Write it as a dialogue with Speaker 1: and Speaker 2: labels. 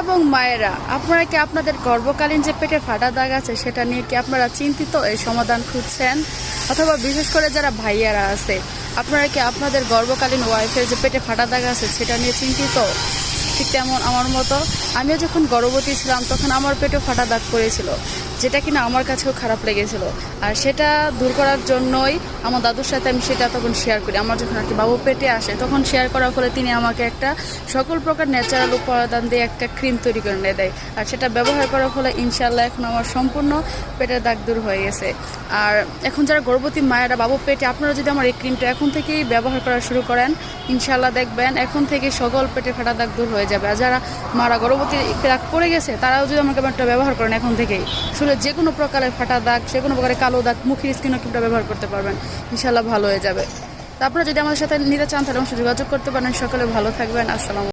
Speaker 1: এবং মায়েরা, আপনারা কি আপনাদের গর্ভকালীন যে পেটে ফাটা দাগ আছে সেটা নিয়ে কি আপনারা চিন্তিত, এই সমাধান খুঁজছেন? অথবা বিশেষ করে যারা ভাইয়ারা আছে, আপনারা কি আপনাদের গর্ভকালীন ওয়াইফের যে পেটে ফাটা দাগ আছে সেটা নিয়ে চিন্তিত? ঠিক তেমন আমার মতো আমিও যখন গর্ভবতী ছিলাম তখন আমার পেটে ফাটা দাগ পড়েছিল, যেটা কিনা আমার কাছেও খারাপ লেগেছিল। আর সেটা দূর করার জন্যই আমার দাদুর সাথে আমি সেটা তখন শেয়ার করি। আমার যখন আর কি বাবু পেটে আসে তখন শেয়ার করার ফলে তিনি আমাকে একটা সকল প্রকার ন্যাচারাল উপাদান দিয়ে একটা ক্রিম তৈরি করে নিয়ে দেয়। আর সেটা ব্যবহার করার ফলে ইনশাল্লাহ এখন আমার সম্পূর্ণ পেটের দাগ দূর হয়ে গেছে। আর এখন যারা গর্ভবতী মায়েরা বাবু পেটে, আপনারা যদি আমার এই ক্রিমটা এখন থেকেই ব্যবহার করা শুরু করেন, ইনশাল্লাহ দেখবেন এখন থেকে সকল পেটে ফাটা দাগ দূর হয়ে যাবে। আর যারা মারা গর্ভবতী দাগ পড়ে গেছে তারাও যদি আমাকে একটা ব্যবহার করেন এখন থেকেই, শুলে যে কোনো প্রকারের ফাটা দাগ, যে কোনো প্রকারের কালো দাগ, মুখের স্কিনও ক্রিমটা ব্যবহার করতে পারবেন, ইনশাল্লাহ ভালো হয়ে যাবে। তো আপনারা যদি আমাদের সাথে নিতে চান তাহলে অবশ্যই যোগাযোগ করতে পারেন। সকলে ভালো থাকবেন। আসসালাম।